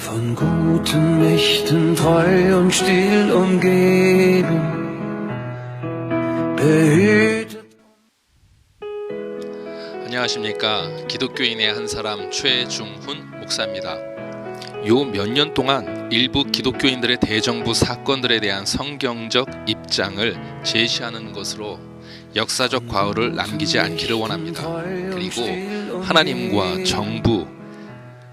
Von guten Mächten treu und still umgeben, behütet. 안녕하십니까. 기독교인의 한 사람 최중훈 목사입니다. 요 몇 년 동안 일부 기독교인들의 대정부 사건들에 대한 성경적 입장을 제시하는 것으로 역사적 과오를 남기지 않기를 원합니다. 그리고 하나님과 정부,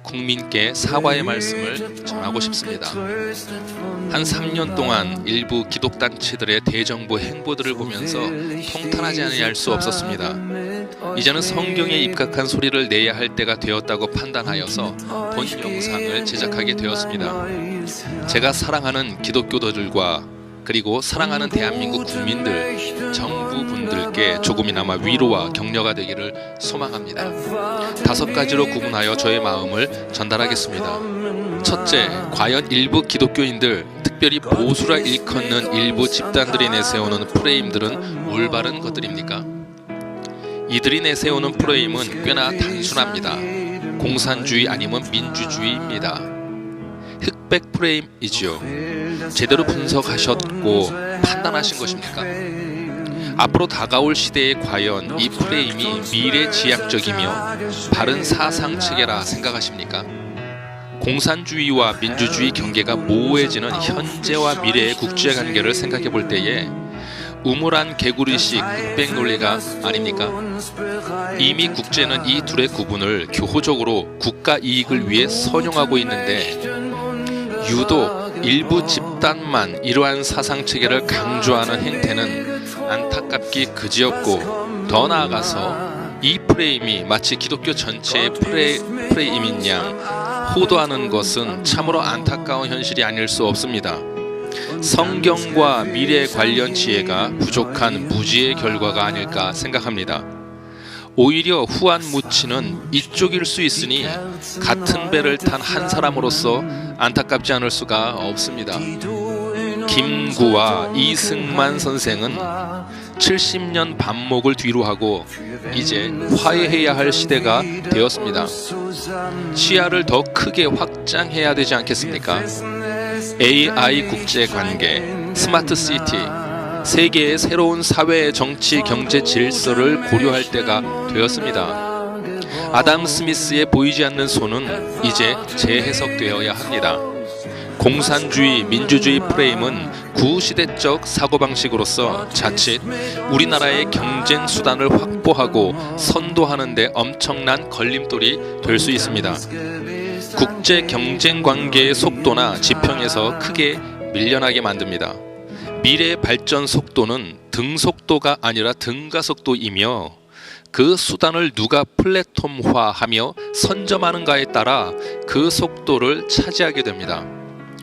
국민께 사과의 말씀을 전하고 싶습니다. 한 3년 동안 일부 기독단체들의 대정부 행보들을 보면서 통탄하지 아니할 수 없었습니다. 이제는 성경에 입각한 소리를 내야 할 때가 되었다고 판단하여서 본 영상을 제작하게 되었습니다. 제가 사랑하는 기독교도들과 그리고 사랑하는 대한민국 국민들, 정부분들께 조금이나마 위로와 격려가 되기를 소망합니다. 5가지로 구분하여 저의 마음을 전달하겠습니다. 첫째, 과연 일부 기독교인들, 특별히 보수라 일컫는 일부 집단들이 내세우는 프레임들은 올바른 것들입니까? 이들이 내세우는 프레임은 꽤나 단순합니다. 공산주의 아니면 민주주의입니다. 흑백 프레임이지요. 제대로 분석하셨고 판단하신 것입니까? 앞으로 다가올 시대에 과연 이 프레임이 미래지향적이며 바른 사상체계라 생각하십니까? 공산주의와 민주주의 경계가 모호해지는 현재와 미래의 국제관계를 생각해 볼 때에 우물안 개구리식 흑백 논리가 아닙니까? 이미 국제는 이 둘의 구분을 교호적으로 국가 이익을 위해 선용하고 있는데 유독 일부 집단만 이러한 사상체계를 강조하는 행태는 안타깝기 그지없고, 더 나아가서 이 프레임이 마치 기독교 전체의 프레임인 양 호도하는 것은 참으로 안타까운 현실이 아닐 수 없습니다. 성경과 미래 관련 지혜가 부족한 무지의 결과가 아닐까 생각합니다. 오히려 후한 무치는 이쪽일 수 있으니 같은 배를 탄 한 사람으로서 안타깝지 않을 수가 없습니다. 김구와 이승만 선생은 70년 반목을 뒤로 하고 이제 화해해야 할 시대가 되었습니다. 시야를 더 크게 확장해야 되지 않겠습니까? AI 국제관계, 스마트시티, 세계의 새로운 사회, 정치, 경제 질서를 고려할 때가 되었습니다. 아담 스미스의 보이지 않는 손은 이제 재해석되어야 합니다. 공산주의, 민주주의 프레임은 구시대적 사고방식으로서 자칫 우리나라의 경쟁 수단을 확보하고 선도하는 데 엄청난 걸림돌이 될 수 있습니다. 국제 경쟁 관계의 속도나 지평에서 크게 밀려나게 만듭니다. 미래의 발전 속도는 등속도가 아니라 등가속도이며 그 수단을 누가 플랫폼화하며 선점하는가에 따라 그 속도를 차지하게 됩니다.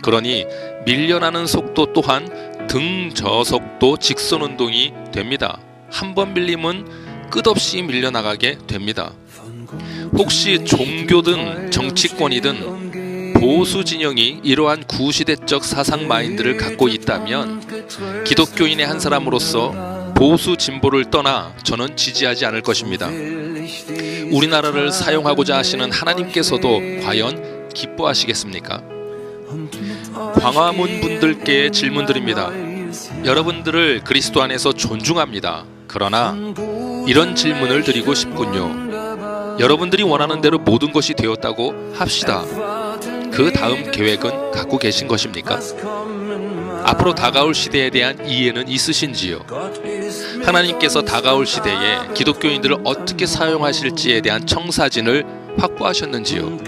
그러니 밀려나는 속도 또한 등저속도 직선운동이 됩니다. 한 번 밀리면 끝없이 밀려나가게 됩니다. 혹시 종교든 정치권이든 보수 진영이 이러한 구시대적 사상 마인드를 갖고 있다면 기독교인의 한 사람으로서 보수 진보를 떠나 저는 지지하지 않을 것입니다. 우리나라를 사용하고자 하시는 하나님께서도 과연 기뻐하시겠습니까? 광화문 분들께 질문드립니다. 여러분들을 그리스도 안에서 존중합니다. 그러나 이런 질문을 드리고 싶군요. 여러분들이 원하는 대로 모든 것이 되었다고 합시다. 그 다음 계획은 갖고 계신 것입니까? 앞으로 다가올 시대에 대한 이해는 있으신지요? 하나님께서 다가올 시대에 기독교인들을 어떻게 사용하실지에 대한 청사진을 확보하셨는지요?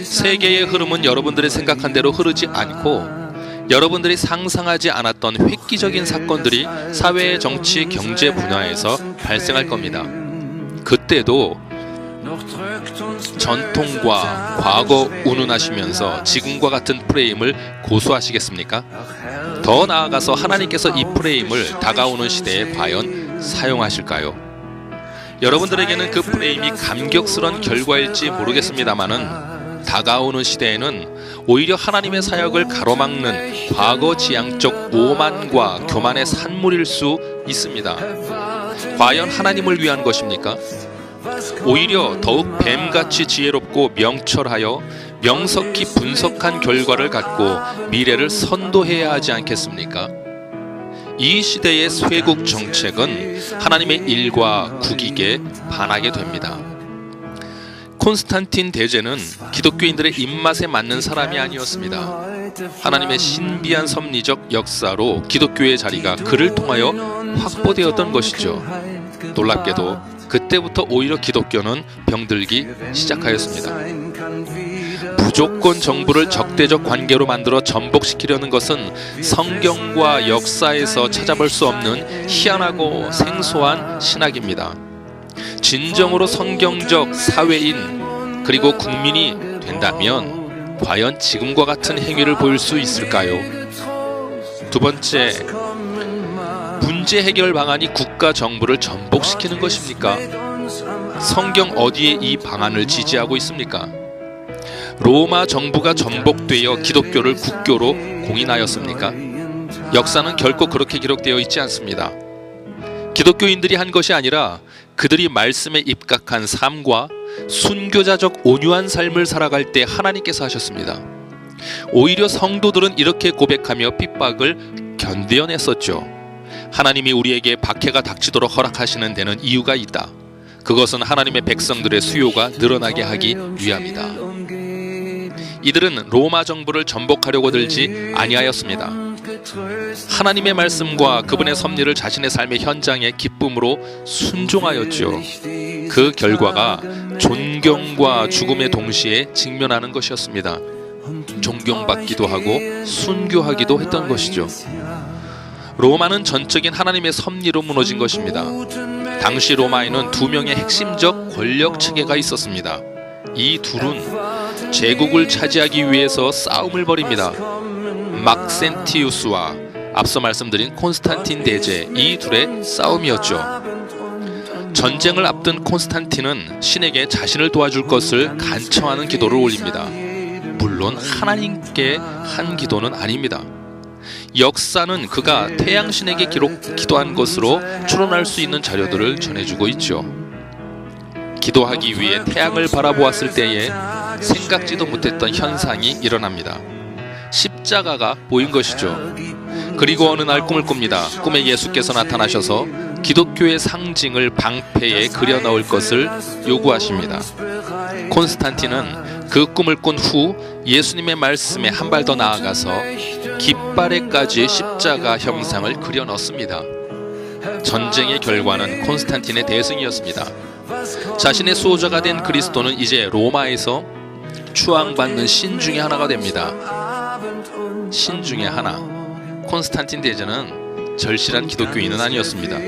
세계의 흐름은 여러분들이 생각한 대로 흐르지 않고 여러분들이 상상하지 않았던 획기적인 사건들이 사회, 정치, 경제 분야에서 발생할 겁니다. 그때도 전통과 과거 운운하시면서 지금과 같은 프레임을 고수하시겠습니까? 더 나아가서 하나님께서 이 프레임을 다가오는 시대에 과연 사용하실까요? 여러분들에게는 그 프레임이 감격스러운 결과일지 모르겠습니다만은 다가오는 시대에는 오히려 하나님의 사역을 가로막는 과거 지향적 오만과 교만의 산물일 수 있습니다. 과연 하나님을 위한 것입니까? 오히려 더욱 뱀같이 지혜롭고 명철하여 명석히 분석한 결과를 갖고 미래를 선도해야 하지 않겠습니까? 이 시대의 쇄국 정책은 하나님의 일과 국익에 반하게 됩니다. 콘스탄틴 대제는 기독교인들의 입맛에 맞는 사람이 아니었습니다. 하나님의 신비한 섭리적 역사로 기독교의 자리가 그를 통하여 확보되었던 것이죠. 놀랍게도 그때부터 오히려 기독교는 병들기 시작하였습니다. 무조건 정부를 적대적 관계로 만들어 전복시키려는 것은 성경과 역사에서 찾아볼 수 없는 희한하고 생소한 신학입니다. 진정으로 성경적 사회인 그리고 국민이 된다면 과연 지금과 같은 행위를 보일 수 있을까요? 두 번째, 문제 해결 방안이 국가 정부를 전복시키는 것입니까? 성경 어디에 이 방안을 지지하고 있습니까? 로마 정부가 전복되어 기독교를 국교로 공인하였습니까? 역사는 결코 그렇게 기록되어 있지 않습니다. 기독교인들이 한 것이 아니라 그들이 말씀에 입각한 삶과 순교자적 온유한 삶을 살아갈 때 하나님께서 하셨습니다. 오히려 성도들은 이렇게 고백하며 핍박을 견뎌냈었죠. 하나님이 우리에게 박해가 닥치도록 허락하시는 데는 이유가 있다. 그것은 하나님의 백성들의 수요가 늘어나게 하기 위함이다. 이들은 로마 정부를 전복하려고 들지 아니하였습니다. 하나님의 말씀과 그분의 섭리를 자신의 삶의 현장의 기쁨으로 순종하였죠. 그 결과가 존경과 죽음의 동시에 직면하는 것이었습니다. 존경받기도 하고 순교하기도 했던 것이죠. 로마는 전적인 하나님의 섭리로 무너진 것입니다. 당시 로마에는 두 명의 핵심적 권력 체계가 있었습니다. 이 둘은 제국을 차지하기 위해서 싸움을 벌입니다. 막센티우스와 앞서 말씀드린 콘스탄틴 대제, 이 둘의 싸움이었죠. 전쟁을 앞둔 콘스탄틴은 신에게 자신을 도와줄 것을 간청하는 기도를 올립니다. 물론 하나님께 한 기도는 아닙니다. 역사는 그가 태양신에게 기도한 것으로 추론할 수 있는 자료들을 전해주고 있죠. 기도하기 위해 태양을 바라보았을 때에 생각지도 못했던 현상이 일어납니다. 십자가가 보인 것이죠. 그리고 어느 날 꿈을 꿉니다. 꿈에 예수께서 나타나셔서 기독교의 상징을 방패에 그려 넣을 것을 요구하십니다. 콘스탄틴은 그 꿈을 꾼 후 예수님의 말씀에 한 발 더 나아가서 깃발에까지 십자가 형상을 그려 넣습니다. 전쟁의 결과는 콘스탄틴의 대승이었습니다. 자신의 수호자가 된 그리스도는 이제 로마에서 추앙받는 신 중에 하나가 됩니다. 신 중에 하나. 콘스탄틴 대제는 절실한 기독교인은 아니었습니다.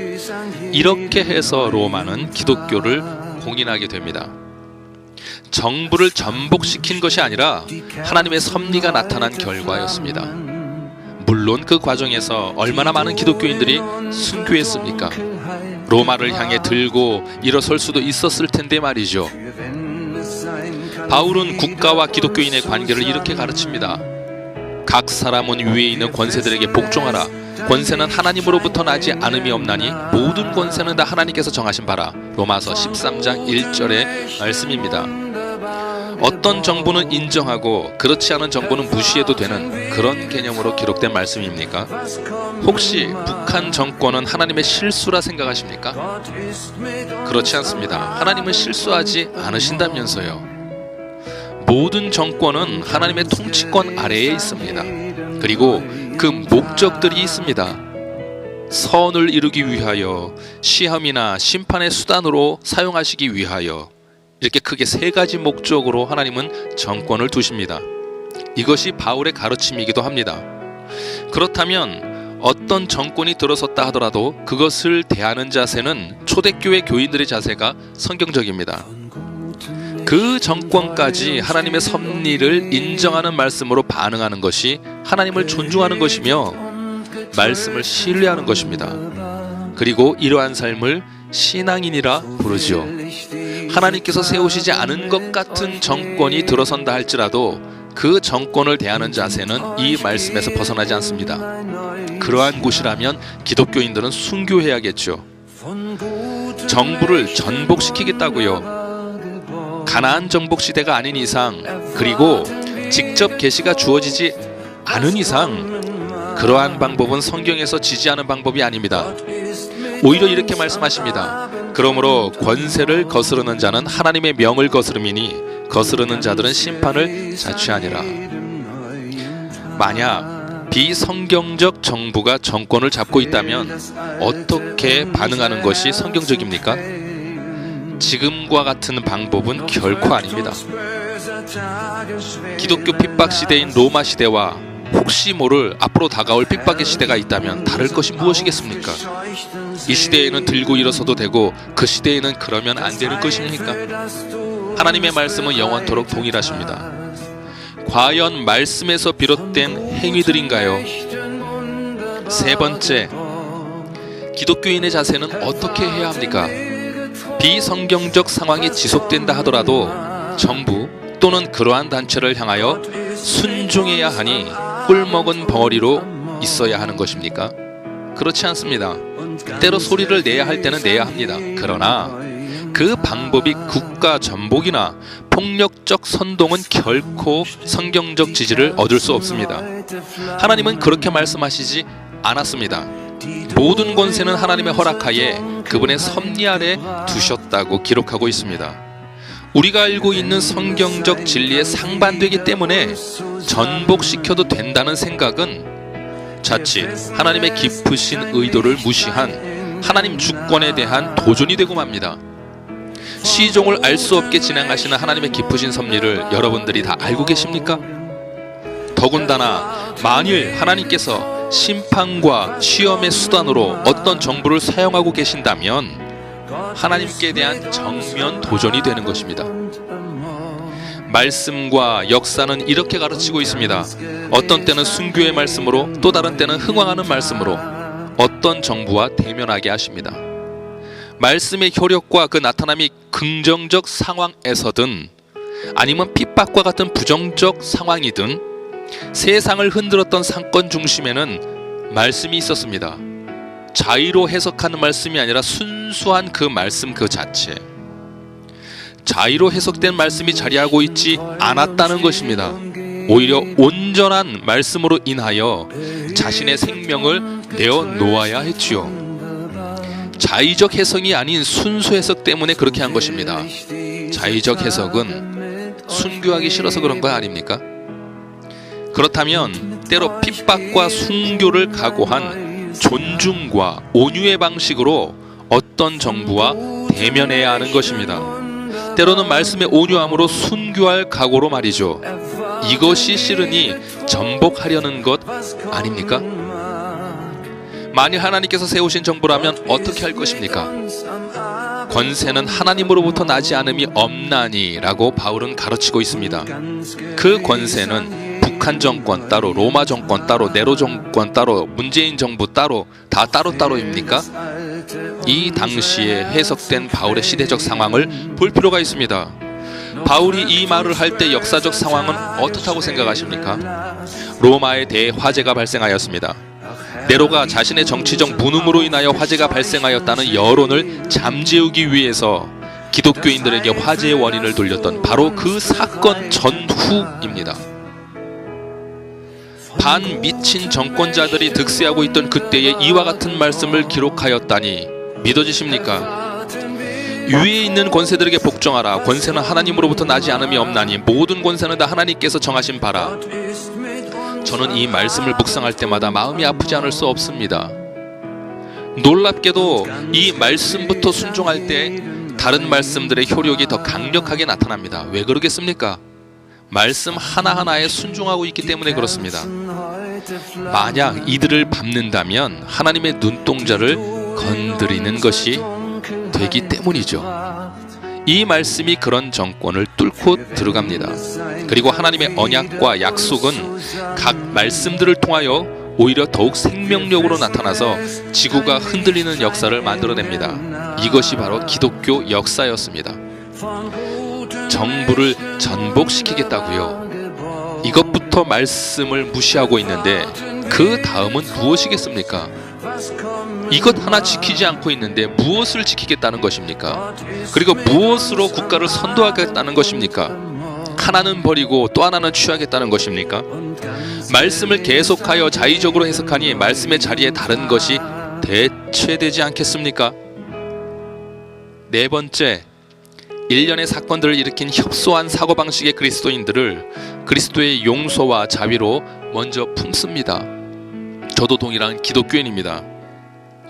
이렇게 해서 로마는 기독교를 공인하게 됩니다. 정부를 전복시킨 것이 아니라 하나님의 섭리가 나타난 결과였습니다. 물론 그 과정에서 얼마나 많은 기독교인들이 순교했습니까? 로마를 향해 들고 일어설 수도 있었을 텐데 말이죠. 바울은 국가와 기독교인의 관계를 이렇게 가르칩니다. 각 사람은 위에 있는 권세들에게 복종하라. 권세는 하나님으로부터 나지 않음이 없나니 모든 권세는 다 하나님께서 정하신 바라. 로마서 13장 1절의 말씀입니다. 어떤 정부는 인정하고 그렇지 않은 정부는 무시해도 되는 그런 개념으로 기록된 말씀입니까? 혹시 북한 정권은 하나님의 실수라 생각하십니까? 그렇지 않습니다. 하나님은 실수하지 않으신다면서요. 모든 정권은 하나님의 통치권 아래에 있습니다. 그리고 그 목적들이 있습니다. 선을 이루기 위하여, 시험이나 심판의 수단으로 사용하시기 위하여, 이렇게 크게 세 가지 목적으로 하나님은 정권을 두십니다. 이것이 바울의 가르침이기도 합니다. 그렇다면 어떤 정권이 들어섰다 하더라도 그것을 대하는 자세는 초대교회 교인들의 자세가 성경적입니다. 그 정권까지 하나님의 섭리를 인정하는 말씀으로 반응하는 것이 하나님을 존중하는 것이며 말씀을 신뢰하는 것입니다. 그리고 이러한 삶을 신앙인이라 부르지요. 하나님께서 세우시지 않은 것 같은 정권이 들어선다 할지라도 그 정권을 대하는 자세는 이 말씀에서 벗어나지 않습니다. 그러한 곳이라면 기독교인들은 순교해야겠죠. 정부를 전복시키겠다고요. 가나안 정복 시대가 아닌 이상, 그리고 직접 계시가 주어지지 않은 이상 그러한 방법은 성경에서 지지하는 방법이 아닙니다. 오히려 이렇게 말씀하십니다. 그러므로 권세를 거스르는 자는 하나님의 명을 거스름이니 거스르는 자들은 심판을 자취하니라. 만약 비성경적 정부가 정권을 잡고 있다면 어떻게 반응하는 것이 성경적입니까? 지금과 같은 방법은 결코 아닙니다. 기독교 핍박 시대인 로마 시대와 혹시 모를 앞으로 다가올 핍박의 시대가 있다면 다를 것이 무엇이겠습니까? 이 시대에는 들고 일어서도 되고 그 시대에는 그러면 안 되는 것입니까? 하나님의 말씀은 영원토록 동일하십니다. 과연 말씀에서 비롯된 행위들인가요? 세 번째, 기독교인의 자세는 어떻게 해야 합니까? 비성경적 상황이 지속된다 하더라도 정부 또는 그러한 단체를 향하여 순종해야 하니 꿀먹은 벙어리로 있어야 하는 것입니까? 그렇지 않습니다. 때로 소리를 내야 할 때는 내야 합니다. 그러나 그 방법이 국가 전복이나 폭력적 선동은 결코 성경적 지지를 얻을 수 없습니다. 하나님은 그렇게 말씀하시지 않았습니다. 모든 권세는 하나님의 허락하에 그분의 섭리 아래 두셨다고 기록하고 있습니다. 우리가 알고 있는 성경적 진리에 상반되기 때문에 전복시켜도 된다는 생각은 자칫 하나님의 깊으신 의도를 무시한 하나님 주권에 대한 도전이 되고 맙니다. 시종을 알 수 없게 진행하시는 하나님의 깊으신 섭리를 여러분들이 다 알고 계십니까? 더군다나 만일 하나님께서 심판과 시험의 수단으로 어떤 정부를 사용하고 계신다면 하나님께 대한 정면 도전이 되는 것입니다. 말씀과 역사는 이렇게 가르치고 있습니다. 어떤 때는 순교의 말씀으로, 또 다른 때는 흥왕하는 말씀으로 어떤 정부와 대면하게 하십니다. 말씀의 효력과 그 나타남이 긍정적 상황에서든 아니면 핍박과 같은 부정적 상황이든 세상을 흔들었던 상권 중심에는 말씀이 있었습니다. 자의로 해석하는 말씀이 아니라 순수한 그 말씀 그 자체. 자의로 해석된 말씀이 자리하고 있지 않았다는 것입니다. 오히려 온전한 말씀으로 인하여 자신의 생명을 내어놓아야 했지요. 자의적 해석이 아닌 순수 해석 때문에 그렇게 한 것입니다. 자의적 해석은 순교하기 싫어서 그런 거 아닙니까? 그렇다면 때로 핍박과 순교를 각오한 존중과 온유의 방식으로 어떤 정부와 대면해야 하는 것입니다. 때로는 말씀의 온유함으로 순교할 각오로 말이죠. 이것이 실은이 전복하려는 것 아닙니까? 만일 하나님께서 세우신 정부라면 어떻게 할 것입니까? 권세는 하나님으로부터 나지 않음이 없나니 라고 바울은 가르치고 있습니다. 그 권세는 북한 정권 따로, 로마 정권 따로, 네로 정권 따로, 문재인 정부 따로, 다 따로따로입니까? 이 당시에 해석된 바울의 시대적 상황을 볼 필요가 있습니다. 바울이 이 말을 할 때 역사적 상황은 어떻다고 생각하십니까? 로마에 대해 화재가 발생하였습니다. 네로가 자신의 정치적 무능으로 인하여 화재가 발생하였다는 여론을 잠재우기 위해서 기독교인들에게 화재의 원인을 돌렸던 바로 그 사건 전후입니다. 반미친 정권자들이 득세하고 있던 그때에 이와 같은 말씀을 기록하였다니 믿어지십니까? 위에 있는 권세들에게 복종하라. 권세는 하나님으로부터 나지 않음이 없나니 모든 권세는 다 하나님께서 정하신 바라. 저는 이 말씀을 묵상할 때마다 마음이 아프지 않을 수 없습니다. 놀랍게도 이 말씀부터 순종할 때 다른 말씀들의 효력이 더 강력하게 나타납니다. 왜 그러겠습니까? 말씀 하나하나에 순종하고 있기 때문에 그렇습니다. 만약 이들을 밟는다면 하나님의 눈동자를 건드리는 것이 되기 때문이죠. 이 말씀이 그런 정권을 뚫고 들어갑니다. 그리고 하나님의 언약과 약속은 각 말씀들을 통하여 오히려 더욱 생명력으로 나타나서 지구가 흔들리는 역사를 만들어냅니다. 이것이 바로 기독교 역사였습니다. 정부를 전복시키겠다고요. 이것부터 말씀을 무시하고 있는데 그 다음은 무엇이겠습니까? 이것 하나 지키지 않고 있는데 무엇을 지키겠다는 것입니까? 그리고 무엇으로 국가를 선도하겠다는 것입니까? 하나는 버리고 또 하나는 취하겠다는 것입니까? 말씀을 계속하여 자의적으로 해석하니 말씀의 자리에 다른 것이 대체되지 않겠습니까? 네 번째, 일련의 사건들을 일으킨 협소한 사고방식의 그리스도인들을 그리스도의 용서와 자비로 먼저 품습니다. 저도 동일한 기독교인입니다.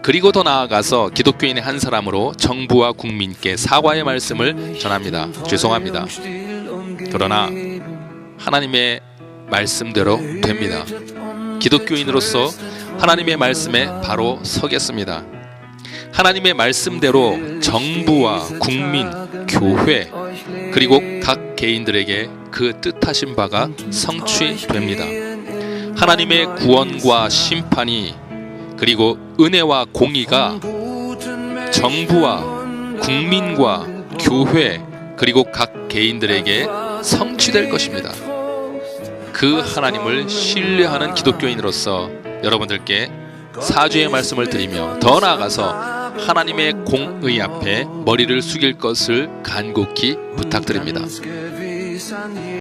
그리고 더 나아가서 기독교인의 한 사람으로 정부와 국민께 사과의 말씀을 전합니다. 죄송합니다. 그러나 하나님의 말씀대로 됩니다. 기독교인으로서 하나님의 말씀에 바로 서겠습니다. 하나님의 말씀대로 정부와 국민, 교회, 그리고 각 개인들에게 그 뜻하신 바가 성취됩니다. 하나님의 구원과 심판이 그리고 은혜와 공의가 정부와 국민과 교회 그리고 각 개인들에게 성취될 것입니다. 그 하나님을 신뢰하는 기독교인으로서 여러분들께 사죄의 말씀을 드리며 더 나아가서 하나님의 공의 앞에 머리를 숙일 것을 간곡히 부탁드립니다.